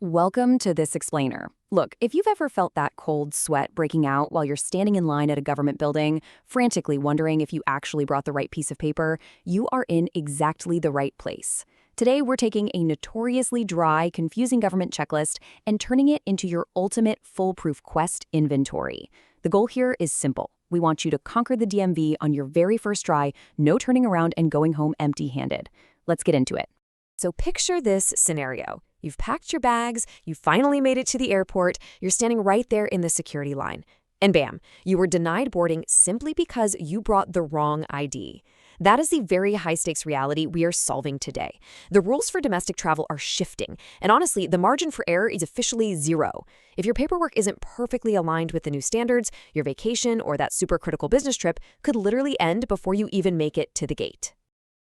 Welcome to this explainer. Look, if you've ever felt that cold sweat breaking out while you're standing in line at a government building, frantically wondering if you actually brought the right piece of paper, you are in exactly the right place. Today, we're taking a notoriously dry, confusing government checklist and turning it into your ultimate foolproof quest inventory. The goal here is simple. We want you to conquer the DMV on your very first try, no turning around and going home empty-handed. Let's get into it. So picture this scenario. You've packed your bags, you finally made it to the airport, you're standing right there in the security line. And bam, you were denied boarding simply because you brought the wrong ID. That is the very high-stakes reality we are solving today. The rules for domestic travel are shifting, and honestly, the margin for error is officially zero. If your paperwork isn't perfectly aligned with the new standards, your vacation or that super-critical business trip could literally end before you even make it to the gate.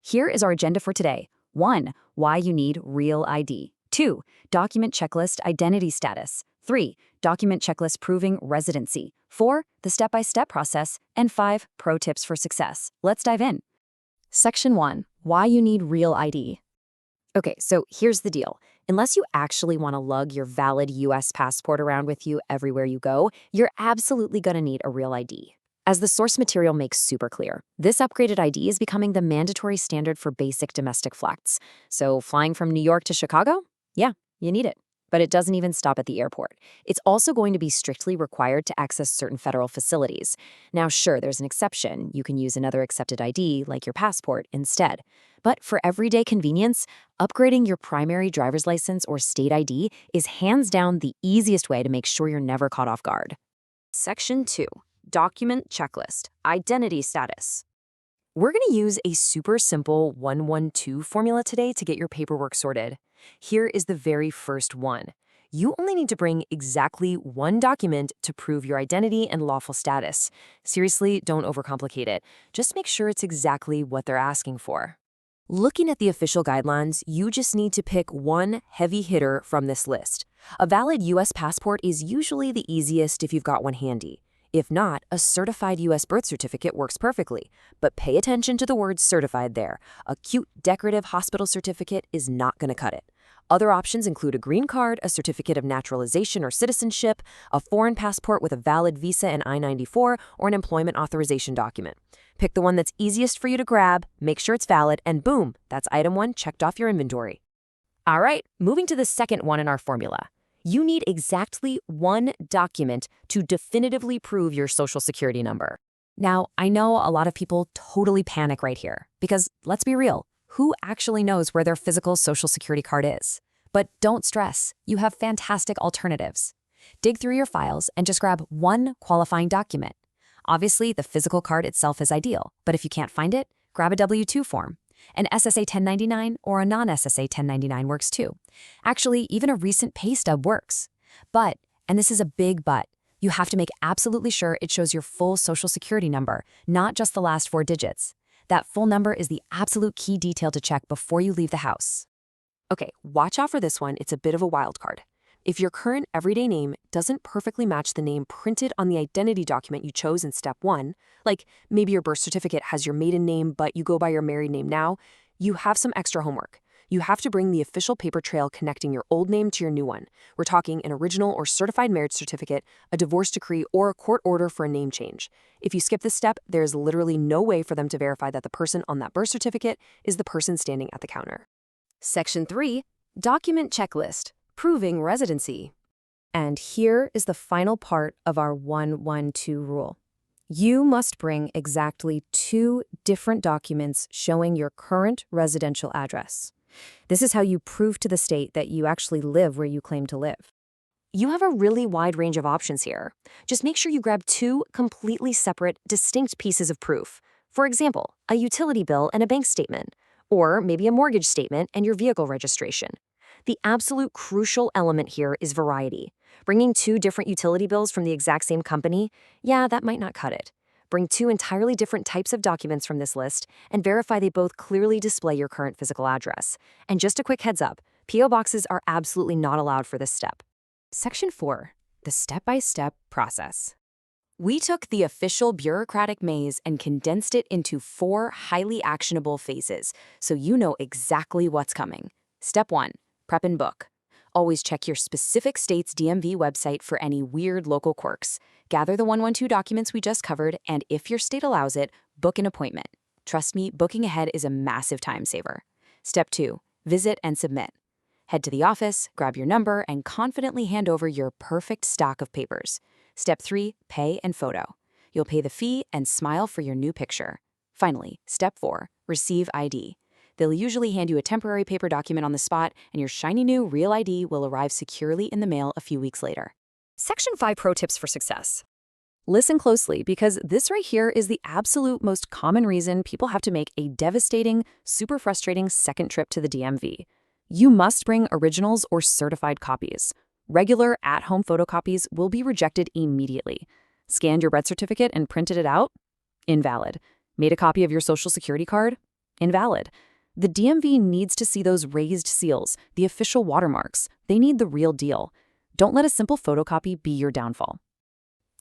Here is our agenda for today. 1. Why you need real ID. 2. Document checklist identity status. 3. Document checklist proving residency. 4. The step-by-step process. And 5. Pro tips for success. Let's dive in. Section 1. Why you need real ID. Okay, so here's the deal. Unless you actually want to lug your valid U.S. passport around with you everywhere you go, you're absolutely going to need a real ID. As the source material makes super clear, this upgraded ID is becoming the mandatory standard for basic domestic flights. So flying from New York to Chicago? Yeah, you need it. But it doesn't even stop at the airport. It's also going to be strictly required to access certain federal facilities. Now, sure, there's an exception. You can use another accepted ID, like your passport, instead. But for everyday convenience, upgrading your primary driver's license or state ID is hands down the easiest way to make sure you're never caught off guard. Section 2. Document checklist, identity status. We're going to use a super simple 1-1-2 formula today to get your paperwork sorted. Here is the very first one. You only need to bring exactly one document to prove your identity and lawful status. Seriously, don't overcomplicate it. Just make sure it's exactly what they're asking for. Looking at the official guidelines, you just need to pick one heavy hitter from this list. A valid U.S. passport is usually the easiest if you've got one handy. If not, a certified U.S. birth certificate works perfectly. But pay attention to the word certified there. A cute, decorative hospital certificate is not going to cut it. Other options include a green card, a certificate of naturalization or citizenship, a foreign passport with a valid visa and I-94, or an employment authorization document. Pick the one that's easiest for you to grab, make sure it's valid, and boom, that's item 1 checked off your inventory. All right, moving to the second one in our formula. You need exactly one document to definitively prove your Social Security number. Now, I know a lot of people totally panic right here because, let's be real, who actually knows where their physical Social Security card is? But don't stress, you have fantastic alternatives. Dig through your files and just grab one qualifying document. Obviously, the physical card itself is ideal, but if you can't find it, grab a W-2 form. An SSA 1099 or a non-SSA 1099 works too. Actually, even a recent pay stub works. But, and this is a big but, you have to make absolutely sure it shows your full Social Security number, not just the last 4 digits. That full number is the absolute key detail to check before you leave the house. Okay, watch out for this one. It's a bit of a wild card. If your current everyday name doesn't perfectly match the name printed on the identity document you chose in step 1, like maybe your birth certificate has your maiden name but you go by your married name now, you have some extra homework. You have to bring the official paper trail connecting your old name to your new one. We're talking an original or certified marriage certificate, a divorce decree, or a court order for a name change. If you skip this step, there's literally no way for them to verify that the person on that birth certificate is the person standing at the counter. Section 3. Document checklist. Proving residency. And here is the final part of our 1-1-2 rule. You must bring exactly 2 different documents showing your current residential address. This is how you prove to the state that you actually live where you claim to live. You have a really wide range of options here. Just make sure you grab 2 completely separate, distinct pieces of proof. For example, a utility bill and a bank statement, or maybe a mortgage statement and your vehicle registration. The absolute crucial element here is variety. Bringing 2 different utility bills from the exact same company, yeah, that might not cut it. Bring 2 entirely different types of documents from this list and verify they both clearly display your current physical address. And just a quick heads up, P.O. boxes are absolutely not allowed for this step. Section 4. The step-by-step process. We took the official bureaucratic maze and condensed it into 4 highly actionable phases, so you know exactly what's coming. Step 1. Prep and book. Always check your specific state's DMV website for any weird local quirks. Gather the 112 documents we just covered, and if your state allows it, book an appointment. Trust me, booking ahead is a massive time saver. Step 2. Visit and submit. Head to the office, grab your number, and confidently hand over your perfect stack of papers. Step 3. Pay and photo. You'll pay the fee and smile for your new picture. Finally, Step 4. Receive ID. They'll usually hand you a temporary paper document on the spot, and your shiny new real ID will arrive securely in the mail a few weeks later. Section 5 Pro Tips for Success. Listen closely, because this right here is the absolute most common reason people have to make a devastating, super frustrating second trip to the DMV. You must bring originals or certified copies. Regular at-home photocopies will be rejected immediately. Scanned your birth certificate and printed it out? Invalid. Made a copy of your social security card? Invalid. The DMV needs to see those raised seals, the official watermarks. They need the real deal. Don't let a simple photocopy be your downfall.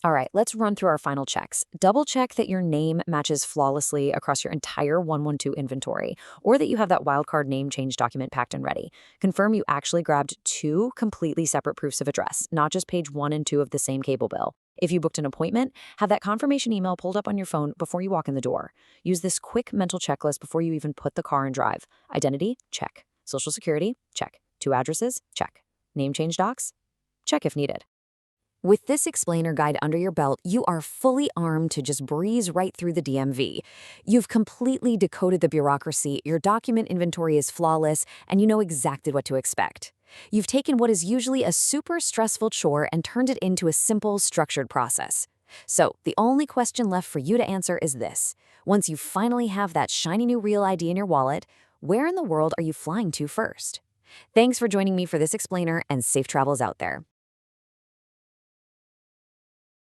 All right, let's run through our final checks. Double check that your name matches flawlessly across your entire 112 inventory, or that you have that wildcard name change document packed and ready. Confirm you actually grabbed 2 completely separate proofs of address, not just page 1 and 2 of the same cable bill. If you booked an appointment, have that confirmation email pulled up on your phone before you walk in the door. Use this quick mental checklist before you even put the car in drive. Identity? Check. Social security? Check. 2 addresses? Check. Name change docs? Check if needed. With this explainer guide under your belt, you are fully armed to just breeze right through the DMV. You've completely decoded the bureaucracy, your document inventory is flawless, and you know exactly what to expect. You've taken what is usually a super stressful chore and turned it into a simple, structured process. So, the only question left for you to answer is this. Once you finally have that shiny new real ID in your wallet, where in the world are you flying to first? Thanks for joining me for this explainer, and safe travels out there.